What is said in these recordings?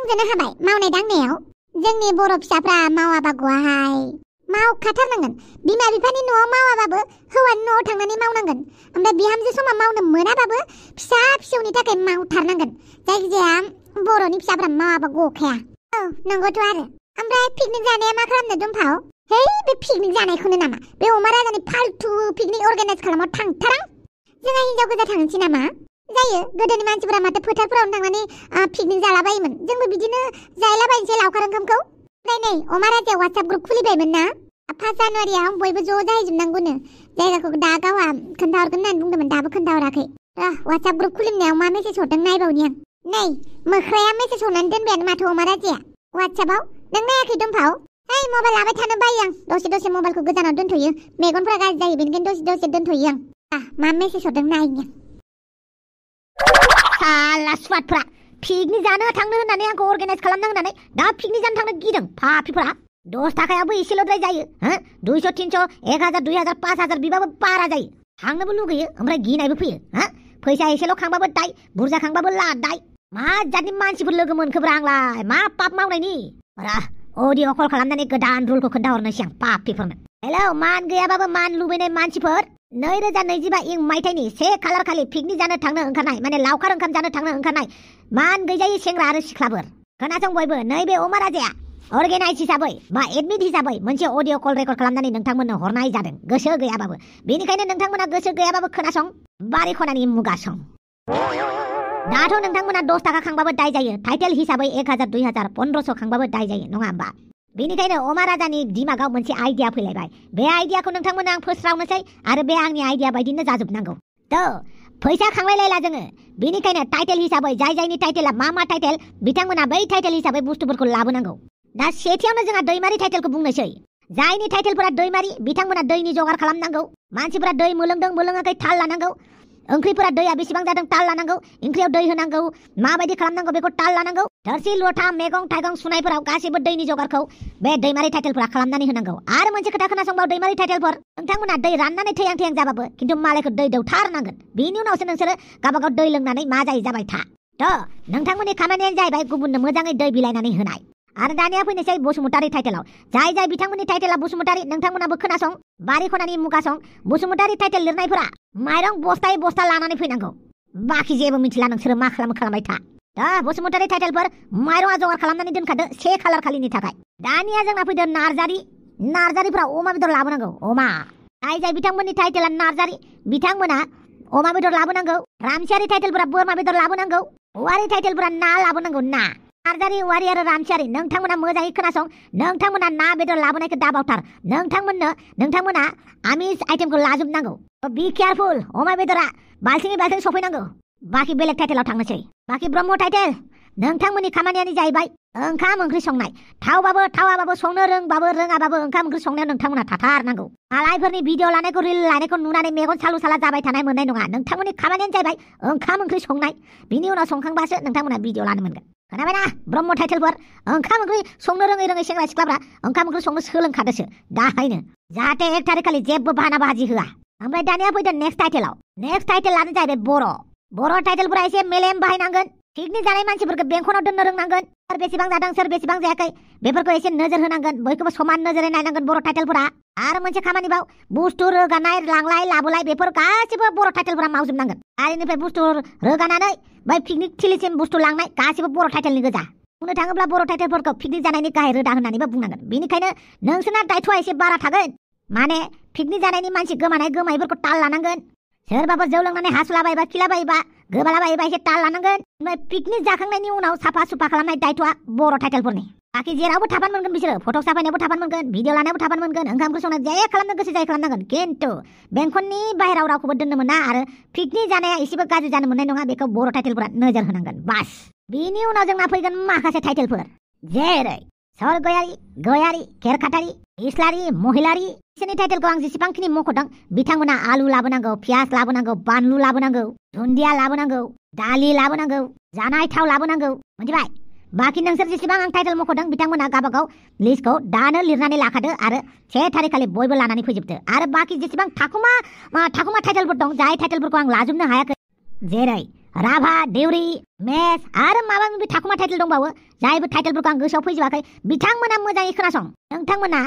बुंजोनो हाबाय मावनाय दांनायाव जोंनि बर' फिसाफ्रा मावाबा गवाहाय मावखाथारनांगोन बिमा बिफानि न'आव मावाबाबो हौवानि न'आव थांनानै मावनांगोन ओमफ्राय बिहामजो समा मावनो मोनाबाबो फिसा फिसौनि थाखाय मावथारनांगोन जायखिजाया बर'नि फिसाफ्रा मावाबा गखाया औ नंगौथ' आरो ओमफ्राय पिकनिक जानाया मा खालामनो दुमफाव है बे पिकनिक जानायखौनो नामा बे अमा राजानि फालतु पिकनिक अर्गानाइज खालामो थांथारां जोंहा हिनजाव गोजा थांसै नामा जायो गोदोनि मानसिफोरा माथो फोथारफोरावनो थांनानै पिकनिक जालाबायोमोन जोंबो बिदिनो जायलाबायनोसै लावखार ओंखामखौ ओमफ्राय नै अमा राजाया वाट्सएप ग्रुप खुलिबायमोन ना 5 जानुवारियाव बयबो ज' जाहैजोबनांगौनो जायगाखौ दा गावहा खोन्थाहरगोन होननानै बुंदोंमोन दाबो खोन्थाहराखै वाट्सएप ग्रुप खुलिनायाव मा मेसेज हरदों नायबावनि आं नै मोख्राया मेसेज हरनानै दोनबायानो माथो अमा राजाया वाट्सएपआव नों नायाखै दुमफाव है मबाइल लाबाय थानो बायो आं दसे मबाइलखौ गोजानाव दोनथ'यो मेगनफोरा गाज्रि जायो बेनिखायनो दसे दोनथ'यो आं मा मेसेज हरदों नायनि साला सुवादफ्रा पिकनिक जानो थांनो होननानै आंखौ अर्गानाइज खालामनो होननानै दा पिकनिक जानो थांनो गिदों पापिफोरा 10 थाखायाबो एसेल'द्राय जायो 200 300 1000 2000 5000 बिबाबो बारा जायो थांनोबो लुगैयो ओमफ्राय गिनायबो फैयो फैसा एसेल' खांबाबो दाय बुरजा खांबाबो दाय मा जातनि मानसिफोर लोगो मोनखोब्रा आंलाय मा पाप मावनायनि अडिअ कल खालामनानै गोदान रुलखौ खोन्थाहरनोसै आं पापिफोरनो हेलौ मान गैयाबाबो मान लुबैनाय मानसिफोर 2025 मायथाइनि 1 खालार खालि पिकनिक जानो थांनो ओंखारनाय माने लावखार ओंखाम जानो थांनो ओंखारनाय मान गैजायै सेंग्रा आरो सिख्लाफोर खोनासं बयबो नैबे अमा राजाया अर्गानाइज हिसाबै बा एडमिट हिसाबै मोनसे अडिअ कल रेकर्ड खालामनानै नोंथांमोननो हरनाय जादों गोसो गैयाबाबो बेनिखायनो नोंथांमोना गोसो गैयाबाबो खोनासं बारि खनानि मुगा सं दाथ' नोंथांमोना 10 थाखा खांबाबो दाय जायो टाइटेल हिसाबै 1000 2000 1500 खांबाबो दाय जायो नङा होमबा बेनिखायनो अमा राजानि दिमागाव मोनसे आइडिया फैलायबाय बे आइडियाखौ नोंथांमोना आं फोस्रावनोसै आरो बे आंनि आइडिया बायदिनो जाजोबनांगौ फैसा खांलायलायला जोङो बेनिखायनो टाइटेल हिसाबै जायनि टाइटेला मा टाइटेल बिथांमोना बै टाइटेल हिसाबै बुस्थुफोरखौ लाबोनांगौ दा सेथियावनो जोंहा दैमारि टाइटेलखौ बुंनोसै जायनि टाइटेलफोरा दैमारि बिथांमोना दैनि जगार खालामनांगौ मानसिफोरा दै मोलोंदों मोलोङाखै थाल लानांगौ ओंख्रिफोरा दैया बेसेबां जादों ताल लानांगौ ओंख्रियाव दै होनांगौ माबायदि खालामनांगौ बेखौ ताल लानांगौ थोरसि लथा मैगं थाइगं सुनायफोराव गासैबो दैनि जगारखौ बे दैमारि टाइटेलफोरा खालामनानै होनांगौ आरो मोनसे खोथा खोनासंबाव दैमारि टाइटेलफोर नोंथांमोना दै राननानै थैयां जाबाबो खिन्थु मालायखौ दै दौथारनांगोन बेनि उनावसो नोंसोरो गावबागाव दै लोंनानै मा जाबाय था नोंथांमोननि खामानियानो जाहैबाय गुबुननो मोजाङै दै बिलायनानै होनाय आरो दानिया फैनोसै बसुमतारी टाइटेलाव जाय बिथांमोननि टाइटेला बसुमतारी नोंथांमोनाबो खोनासं बारि खनानि मुगासं बसुमतारी टाइटेल लिरनायफोरा माइरं बस्थायै बस्ता लानानै फैनांगौ बाखि जेबो मिथिला नोंसोरो मा खालामबाय था बसुमतारी टाइटेलफोर माइरंआ जगार खालामनानै दोनखादो 1 खालार खालिनि थाखाय दानिया जोंना फैदो नार्जारिफोरा अमा बेदर लाबोनांगौ अमा जाय बिथांमोननि टाइटेला नार्जारि बिथांमोना अमा बेदर लाबोनांगौ रामसियारि टाइटेलफोरा बोरमा बेदर लाबोनांगौ औवारि टाइटेलफोरा ना लाबोनांगौ ना नार्जारि औवारि आरो रामसियारि नोंथांमोना मोजाङै खोनासं नोंथांमोना ना बेदर लाबोनायखौ दाबावथार नोंथांमोना आमिस आइटेमखौ लाजोबनांगौ बि केयारफुल अमा बेदरा बाल्थिं सफैनांगौ बाखि बेलेग टाइटेलाव थांनोसै बाखि ब्रह्म टाइटेल नोंथांमोननि खामानियानो जाहैबाय ओंखाम ओंख्रि संनाय थावबाबो थावाबाबो संनो रोंबाबो रोङाबाबो ओंखाम ओंख्रि संनायाव नोंथांमोना थाथारनांगौ मालायफोरनि भिडिअ लानायखौ रिल लानायखौ नुनानै मेगन सालु साला जाबाय थानाय मोननाय नङा नोंथांमोननि खामानियानो जाहैबाय ओंखाम ओंख्रि संनाय बिनि उनाव संखांबासो नोंथांमोना भिडिअ लानो मोनगोन खोनाबायना ब्रह्म टाइटेलफोर ओंखाम ओंख्रि संनो रोङै सेंग्रा सिख्लाफ्रा ओंखाम ओंख्रि संनो सोलोंखादोसो दाहायनो जाहाथे 1 थारिख खालि जेबो बाहाना बाजि होआ ओमफ्राय दानिया फैदो नेक्स्ट टाइटेलानो जाहैबाय बर' टाइटेलफोरा एसे मेलेम बाहायनांगोन पिकनिक जानाय मानसिफोरखौ बेंखनाव दोननो रोंनांगोन सोर बेसेबां जादों सोर बेसेबां जायाखै बेफोरखौ एसे नोजोर होनांगोन बयखौबो समान नोजोरै नायनांगोन बर' टाइटेलफोरा आरो मोनसे खामानिबाव बुस्थु रोगानाय लांलाय लाबोलाय बेफोर गासिबो बर' टाइटेलफोरा मावजोबनांगोन आरिनिफ्राय बुस्थु रोगानानै बै पिकनिक थिलिसिम बुस्थु लांनाय गासिबो बर' टाइटेलनि गोजा बुंनो थाङोब्ला बर' टाइटेलफोरखौ पिकनिक जानायनि गाहाय रोदा होननानैबो बुंनांगोन बेनिखायनो नोंसोरना दायथ'आ एसे बारा थागोन माने पिकनिक जानायनि मानसि गोमानायफोरखौ ताल लानांगोन सोरबाफोर जौ लोंनानै हासुलाबायबा खिलाबायबा गोबालाबायबा एसे ताल लानांगोन ओमफ्राय पिकनिक जाखांनायनि उनाव साफा सुफा खालामनाय दायथ'आ बर' टाइटेलफोरनि बाखि जेरावबो थाफानो मोनगोन बिसोरो फट' साफायनायावबो थाफानो मोनगोन भिडिअ लानायावबो थाफानो मोनगोन ओंखाम ओंख्रि संनाय जे खालामनो गोसो जायो खालामनांगोन खिन्थु बेंखननि बाहेराव रावखौबो दोननो मोना आरो पिकनिक जानाया एसेबो गाज्रि जानो मोननाय नङा बेखौ बर' टाइटेलफोरा नोजोर होनांगोन बास बिनि उनाव जोंना फैगोन माखासे टाइटेलफोर जेरै गयारि खेरखाटारि इस्लारि महिलारि बिसोरनि टाइटेलखौ आं जेसेबांखिनि मख'दों बिथांमोना आलु लाबोनांगौ पियास लाबोनांगौ बानलु लाबोनांगौ दुन्दिया लाबोनांगौ दालि लाबोनांगौ जानाय थाव लाबोनांगौ मिथिबाय बाखि नोंसोर जेसेबां आं टाइटेल मख'दों बिथांमोना गावबागाव लिस्टखौ दानो लिरनानै लाखादो आरो 1 थारिख खालि बयबो लानानै फैजोबदो आरो बाखि जेसेबां थाखुमा टाइटेलफोर दं जाय टाइटेलफोरखौ आं लाजोबनो हायाखै जेरै राभा देउरि मेस आरो माबा माबि थाखुमा टाइटेल दंबावो जायबो टाइटेलफोरखौ आं गोसोआव फैजोबाखै बिथांमोना मोजाङै खोनासं नोंथांमोना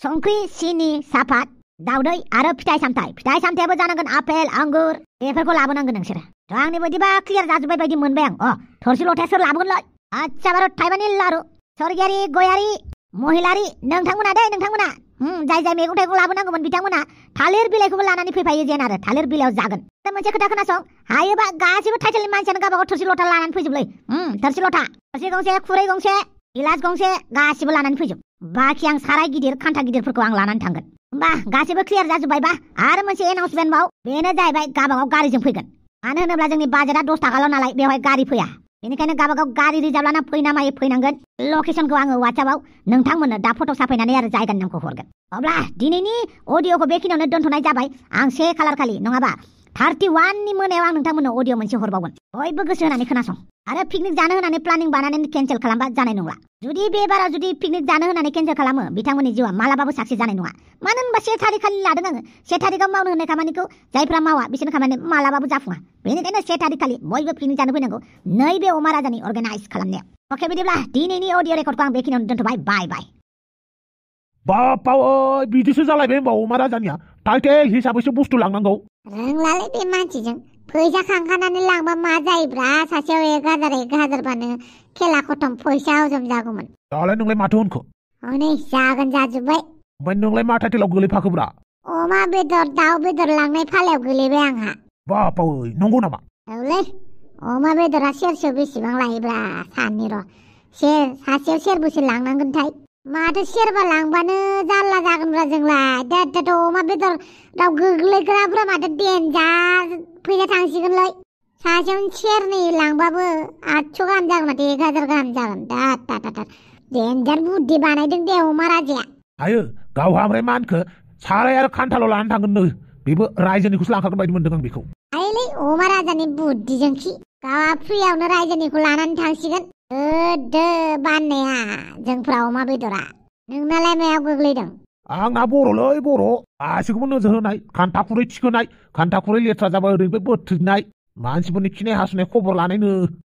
संख्रि सिनि सापात दाउदै आरो फिथाइ सामथायाबो जानांगोन आपेल आंगुर बेफोरखौ लाबोनांगोन नोंसोरो आंनि बायदिबा क्लियार जाजोब्बाय बायदि मोनबाय आं थोरसि लथाया सोर लाबोगोनलाय आच्छा बार' थाइबानि लारु सरगियारि गयारि महिलारि नोंथांमोना जाय जाय मैगं थाइगं लाबोनांगौमोन बिथांमोना थालिर बिलाइखौबो लानानै फैफायो जेन आरो थालिर बिलाइयाव जागोन मोनसे खोथा खोनासं हायोबा गासिबो टाइटेलनि मानसियानो गावबागाव थोरसि लथा लानानै फैजोबलै थोरसि लथा थोरसि गंसे खुरै गंसे गिलास गंसे गासिबो लानानै फैजोब बाखि आं साराय गिदिर खान्था गिदिरफोरखौ आं लानानै थांगोन होमबा गासिबो क्लियार जाजोब्बायबा आरो मोनसे एनाउन्समेन्ट बाव बेनो जाहैबाय गावबागाव गारिजों फैगोन मानो होनोब्ला जोंनि बाजेटआ 10 थाखाल' नालाय बेवहाय गारि फैया बेनिखायनो गावबागाव गारि रिजार्भ लाना फैना मायो फैनांगोन लकेसनखौ आङो वाट्सएपआव नोंथांमोननो दा फट' साफायनानै आरो जायगानि नामखौ हरगोन अब्ला दिनैनि अडिअ'खौ बेखिनियावनो दोनथ'नाय जाबाय आं 1 खालार खालि नङाबा 31 नि मोनायाव आं नोंथांमोननो अडिअ' मोनसे हरबावगोन बयबो गोसो होनानै खोनासं आरो पिकनिक जानो होनानै प्लानिं बानायनानै केन्सेल खालामबा जानाय नंला जुदि बे बाराव जुदि पिकनिक जानो होनानै केन्सेल खालामो बिथांमोननि जिउआ मालाबाबो साक्सेस जानाय नङा मानो होनबा 1 थारिख खालि लादों आङो 1 थारिखआव मावनो होनाय खामानिखौ जायफ्रा मावा बिसोरनि खामानि मालाबाबो जाफुङा बेनिखायनो 1 थारिख खालि बयबो पिकनिक जानो फैनांगौ नैबे अमा राजानि अर्गानाइज खालामनायाव अके बिदिब्ला दिनैनि अडिअ' रेकर्डखौ आं बेखिनियावनो दोनथ'बाय बाय बाय बापाव बिदिसो जालायबाय होमबा अमा राजानिया टाइटेल हिसाबैसो बुस्थु लांनांगौ रोंलालै बे मानसिजों फैसा खांखानानै लांबा मा जायोब्रा सासेयाव 1000 बानो खेला खतम फैसा हजम जागौमोन दालाय नोंलाय माथो होनखो हनै जागोन जाजोब्बाय ओमफ्राय नोंलाय मा टाइटेलाव गोलैफाखोब्रा अमा बेदर दाउ बेदर लांनाय फालायाव गोलैबाय आंहा बापाव नंगौ नामा औलै अमा बेदरा सेरसेयाव बेसेबां लायोब्रा साननि र' सासेयाव सेरबेसे लांनांगोनथाय माथो सेरबा लांबानो जारला जागोनब्रा जोंलाय दाथ' अमा बेदराव गोग्लैग्राफ्रा माथो देन्जार फैसा थांसिगोनलै सासेयावनो सेरनै लांबाबो 800 गाहाम जागोन माथो 1000 गाहाम जागोन दाथ देन्जार बुद्धि बानायदों दे अमा राजाया आयो गावहा ओमफ्राय मा होनखो साराय आरो खान्थाल' लानानै थांगोन नो बेबो रायजोनिखौसो लांखागोन बायदि मोनदों आं बेखौ आइलै अमा राजानि बुद्धिजोंखि गावहा फ्रियावनो रायजोनिखौ लानानै थांसिगोन दो बाननाया जोंफ्रा अमा बेदरा नोंनालाय मायाव गोग्लैदों आंना बर'लै बर' गासैखौबो नोजोर होनाय खान्था खुरै थिखोनाय खान्था खुरै लेथ्रा जाबा ओरैनिफ्राय बोथ्रिनाय मानसिफोरनि खिनाय हासुनाय खबर लानायनो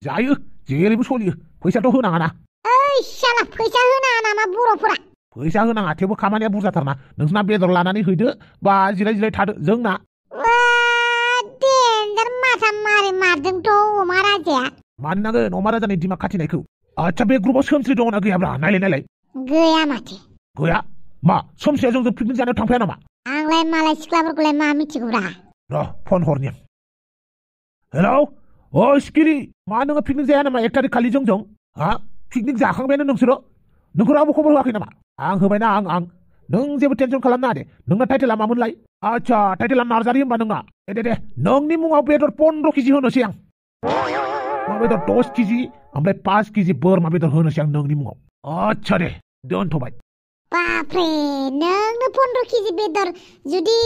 जायो जेरैबो सलियो फैसाथ' होनाङा ना ओइ शाला फैसा होनाङा नामा बर'फोरा फैसा होनाङा थेवबो खामानिया बुरजाथारना नोंसोरना बेदर लानानै हैदो बा जिराय थादो जोंना देन्जार माथा मारै मारदोंथ' अमा राजाया मानो नांगोन अमा राजानि दिमाग खाथिनायखौ आच्छा बे ग्रुपआव सोमस्रि दङना गैयाब्रा नायलाय गैया माथो गैया मा सोमस्रिया जोंजों पिकनिक जानायाव थांफाया नामा आंलाय मालाय सिख्लाफोरखौलाय मा मिथिगौब्रा र' फन हरनि हेलौ ओ सिखिरि मा नोङो पिकनिक जाया नामा 1 थारिख खालि जोंजों हा पिकनिक जाखांबायानो नोंसोर रावबो खबर होआखै नामा आं होबायना आं नों जेबो टेनसन खालामनाङा दे नोंना टाइटेला मामोनलाय आच्छा टाइटेला नार्जारि होनबा नोंना दे नोंनि मुङाव बेदर 15 केजि होनोसै आं अमा बेदर 10 केजि ओमफ्राय 5 केजि बोरमा बेदर होनोसै आं नोंनि मुङाव आच्छा दे दोनथ'बाय बाप्रे नोंनो 15 केजि बेदर जुदि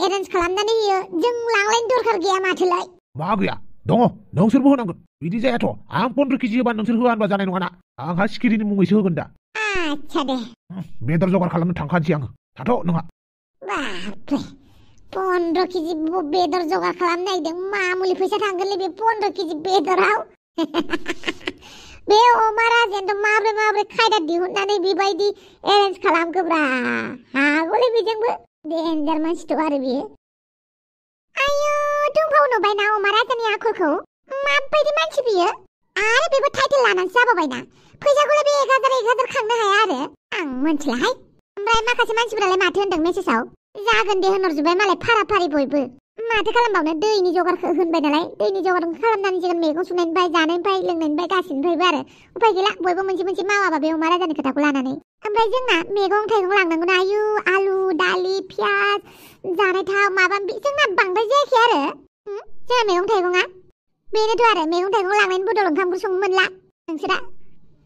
एरेन्ज खालामनानै होयो जों लांलायनो दरखार गैया माथोलाय मा गैया दङ नोंसोरबो होनांगोन बिदि जायाथ' आं 15 केजि होबा नोंसोर होआ होनबा जानाय नङाना आंहा सिखिरिनि मुङैसो होगोन दा आच्छा दे बेदर जगार खालामनो थांखानोसै आङो थाथ' नोंहा बाप्रे 15 केजि बेदर जगार खालामनो नागिरदों मामुलि फैसा थांगोनलै बे 15 केजि बेदराव बे अमा राजायानोथ' माब्रै खायदा दिहुननानै बेबायदि एरेन्ज खालामखोब्रा हागौलै बेजोंबो देन्जार मानसिथ' आरो बियो आयौ दुमफाव नुबायना अमा राजानि आखलखौ माबायदि मानसि बियो आरो बेबो टाइटेल लानानैसो जाबावबायना फैसाखौलाय बे 1000 खांनो हाया आरो आं मोनथिलाहाय ओमफ्राय माखासे मानसिफोरालाय माथो होनदों मेसेजाव जागोन दे होनहरजोब्बाय मालाय फारि बयबो माथो खालामबावनो दैनि जगारखौ होनबाय नालाय दैनि जगार खालामनानै जों मैगं सुनायनिफ्राय जानायनिफ्राय लोंनायनिफ्राय गासिनिफ्रायबो आरो उपाय गैला बयबो मोनसे मावाबा बे अमा राजानि खोथाखौ लानानै ओमफ्राय जोंना मैगं थाइगं लांनांगौना आयु आलु दालि पियाज जानाय थाव माबा जोंना बांद्राय जायाखै आरो जोंना मैगं थाइगङा बेनोथ' आरो मैगं थाइगं लांनायनि बदल ओंखामखौ संनो मोनला नोंसोरा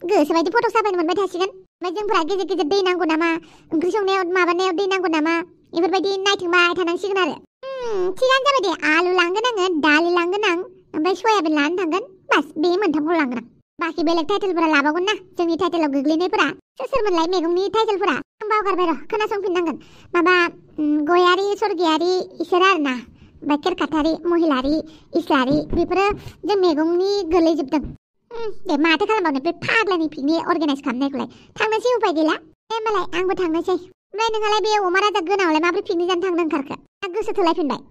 गोसो बायदि फट' साफायनो मोनबाय थासिगोन ओमफ्राय जोंफोरा गेजेर दै नांगौ नामा ओंख्रि संनायाव माबानायाव दै नांगौ नामा बेफोरबायदि नायथिंबाय थानांसिगोन आरो थिगानो जाबाय दे आलु लांगोन आङो दालि लांगोन आं ओमफ्राय सयाबिन लानानै थांगोन बास बे मोनथामखौ लांगोन आं बाखि बेलेग टाइटेलफोरा लाबावगोन ना जोंनि टाइटेलाव गोग्लैनायफोरा सोरमोनलाय मैगंनि टाइटेलफोरा आं बावगारबाय र' खोनासंफिननांगोन माबा गयारि सरगियारि इसोर आरो ना गाइखेर खाथारि महिलारि इस्लारि बेफोरो जों मैगंनि गोलैजोबदों दे माथो खालामबावनो बे फाग्लानि पिकनिक अर्गानाइज खालामनायखौलाय थांनोसै उपाय गैला दे होमबालाय आंबो थांनोसै ओमफ्राय नोंहालाय बे अमा राजा गोनाङावलाय माबोरै पिकनिक जानो थांनो ओंखारखो गोसो थोलायफिनबाय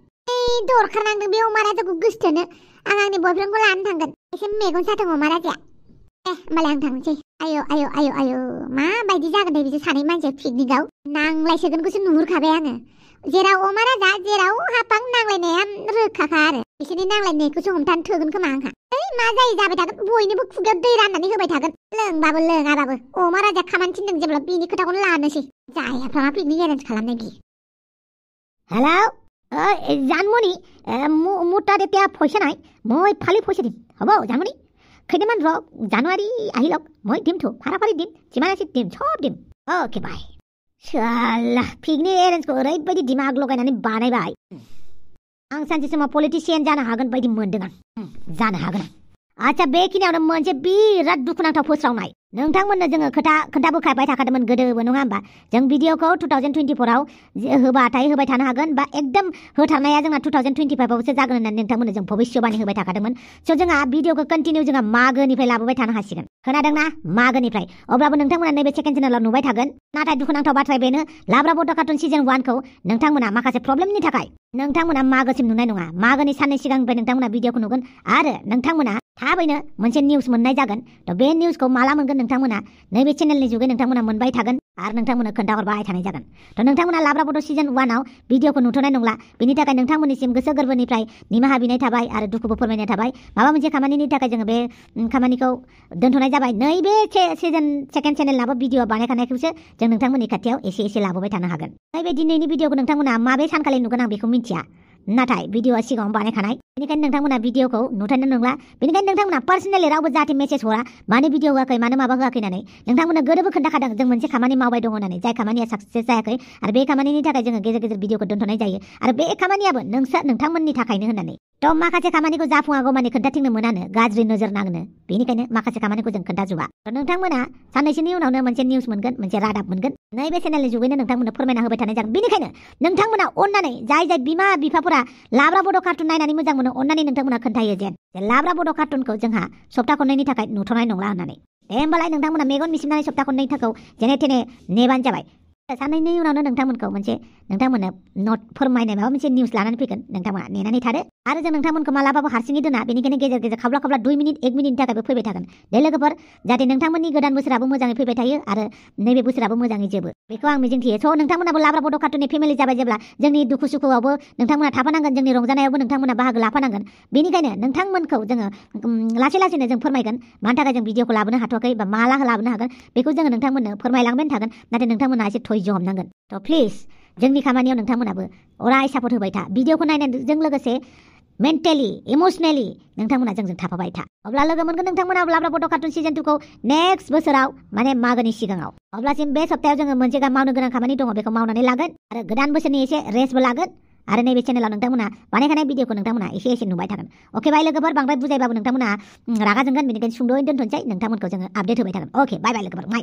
दरखार नांदों बे अमा राजाखौ गोसोथोनो आं आंनि बयफ्रेन्डखौ लानो थांगोन एसे मेगन साथों अमा राजाया होमबालाय आं थांनोसै आयौ माबायदि जागोन दे बिसोर सानै मानसिया पिकनिकआव नांलायसोगोनखौसो नुहुरखाबाय आङो जेराव अमा राजा जेराव हापां नांलायनाया रोखाखा आरो बिसोरनि नांलायनायखौसो हमथानो थोगोन खोमा आंहा मा जायो जाबाय थागोन बयनिबो खुगायाव दै राननानै होबाय थागोन लोंबाबो लोङाबाबो अमा राजा खामानि थिनदों जेब्ला बिनि खोथाखौनो लानोसै जायाफ्रा मा पिकनिक एरेन्ज खालामनाय बि हेलौ जानमनि मुटार এতিয়া পইচা নাই মই ফালি পইচা দিম হ'ব जानमनि खैदिনমান ৰক জানুৱাৰী আহিলক মই দিমতো ফাৰাফাৰি দিম যিমান আছে দিম সব দিম অকে বাই শালা पिकनिक एरेन्जखौ ओरैबायदि दिमाग लगायनानै बानायबाय आं सानसे समाव पलिटिशियान जानो हागोन बायदि मोनदों आं जानो हागोन आच्छा बेखिनियावनो मोनसे बिराद दुखुनांथाव फोस्रावनाय नोंथांमोननो जोङो खोथा खोन्थाबोखाबाय थाखादोंमोन गोदोबो नङा होमबा जों भिडिअखौ 2024आव होबाथाय होबाय थानो हागोन बा एकदम होथारनाया जोंना 2025आवसो जागोन होननानै नोंथांमोननो जों भबिष्यबाणी होबाय थाखादोंमोन स' जोंहा भिडिअखौ कन्टिनिउ जोंहा मागोनिफ्राय लाबोबाय थानो हासिगोन खोनादोंना मागोनिफ्राय अब्लाबो नोंथांमोना नैबे सेकेन्ड चेनेलाव नुबाय थागोन नाथाय दुखुनांथाव बाथ्राया बेनो लाब्रा बड' कार्टुन सिजन 1खौ नोंथांमोना माखासे प्रब्लेमनि थाखाय नोंथांमोना मागोसिम नुनाय नङा मागोनि साननै सिगांनिफ्राय नोंथांमोना भिडिअखौ नुगोन आरो नोंथांमोना थाबैनो मोनसे निउस मोननाय जागोन थ' बे निउसखौ माला मोनगोन नोंथांमोना नैबे चेनेलनि जुगै नोंथांमोना मोनबाय थागोन आरो नोंथांमोना खोन्थाहरबाय थानाय जागोन थ' नोंथांमोना लाब्रा बड' सिजन 1आव भिडिअखौ नुथ'नाय नंला बेनि थाखाय नोंथांमोननिसिम गोसो गोरबोनिफ्राय निमाहा बिनाय थाबाय आरो दुखुबो फोरमायनाय थाबाय माबा मोनसे खामानिनि थाखाय जोङो बे खामानिखौ दोनथ'नाय जाबाय नैबे सिजन सेकेन्ड चेनेलाबो भिडिअ बानायखानायखौसो जों नोंथांमोननि खाथियाव एसे एसे लाबोबाय थानो हागोन नैबे दिनैनि भिडिअखौ नोंथांमोना माबे सानखालि नुगोन आं बेखौ मिन्थिया नाथाय भिडिअआ सिगाङाव बानायखानाय बेनिखायनो नोंथांमोना भिडिअखौ नुथायनो नंला बेनिखायनो नोंथांमोना पार्सनेलि रावबो जाहाथे मेसेज हरा मानो भिडिअ होआखै मानो माबा होआखै होननानै नोंथांमोना गोदोबो खोन्थाखादों जों मोनसे खामानि मावबाय दङ होननानै जाय खामानिया साक्सेस जायाखै आरो बे खामानिनि थाखाय जोङो गेजेर गेजेर भिडिअखौ दोनथ'नाय जायो आरो बे खामानियाबो नोंथांमोननि थाखायनो होननानै थ' माखासे खामानिखौ जाफुङागौ माने खोन्थाथिंनो मोनानो गाज्रि नोजोर नाङो बेनिखायनो माखासे खामानिखौ जों खोन्थाजोबा थ' नोंथांमोना साननैसोनि उनावनो मोनसे निउस मोनगोन मोनसे रादाब मोनगोन नैबे चेनेलनि जुगैनो नोंथांमोननो फोरमायना होबाय थानाय जागोन बेनिखायनो नोंथांमोना अननानै जाय बिमा बिफाफोरा लाब्रा बड' कार्टुन नायनानै मोजां मोनो अननानै नोंथांमोना खोन्थायो जे लाब्रा बड' कार्टुनखौ जोंहा सप्ता खननैनि थाखाय नुथ'नाय नंला होननानै दे होमबालाय नोंथांमोना मेगन मिसिबनानै सप्ता खननैनि थाखाय जेने थेने नेबानो जाबाय साननैनि उनावनो नोंथांमोनखौ मोनसे नोंथांमोननो नट फोरमायनाय माबा मोनसे निउस लानानै फैगोन नोंथांमोना नेनानै थादो आरो जों नोंथांमोनखौ मालाबाबो हारसिङै दोना बेनिखायनो गेजेर गेजेर खाब्ला 2 मिनिट 1 मिनिटनि थाखायबो फैबाय थागोन दे लोगोफोर जाहाथे नोंथांमोननि गोदान बोसोराबो मोजाङै फैबाय थायो आरो नैबे बोसोराबो मोजाङै जोबो बेखौ आं मिजिंथियो स' नोंथांमोनाबो लाब्रा बड' कार्टुननि फेमिलि जाबाय जेब्ला जोंनि दुखु सुखुआवबो नोंथांमोना थाफानांगोन जोंनि रंजानायावबो नोंथांमोना बाहागो लाफानांगोन बेनिखायनो नोंथांमोनखौ जोङो लासै लासैनो जों फोरमायगोन मानि थाखाय जों भिडिअखौ लाबोनो हाथ'वाखै बा माला लाबोनो हागोन बेखौ जोङो नोंथांमोननो फोरमायलांबाय थागोन नाथाय नोंथांमोना एसे धैर्य हमनांगोन थ' प्लिज जोंनि खामानियाव नोंथांमोनाबो अराय सापर्ट होबाय था भिडिअखौ नायनायजों लोगोसे मेन्टेलि इमसनेलि नोंथांमोना जोंजों थाफाबाय था अब्ला लोगो मोनगोन नोंथांमोना लाब्रा बड' कार्टुन सिजन 2खौ नेक्स्ट बोसोराव माने मागोनि सिगाङाव अब्लासिम बे सप्तायाव जोङो मोनसे मावनो गोनां खामानि दङ बेखौ मावनानै लागोन आरो गोदान बोसोरनि एसे रेस्टबो लागोन आरो नैबे चेनेलाव नोंथांमोना बानायखानाय भिडिअखौ नोंथांमोना एसे नुबाय थागोन अके बाय लोगोफोर बांद्राय बुजायबाबो नोंथांमोना रागा जोंगोन बेनिखायनो सुंद'यै दोनथ'नोसै नोंथांमोनखौ जोङो आपडेट होबाय थागोन अके बाय लोगोफोर बाय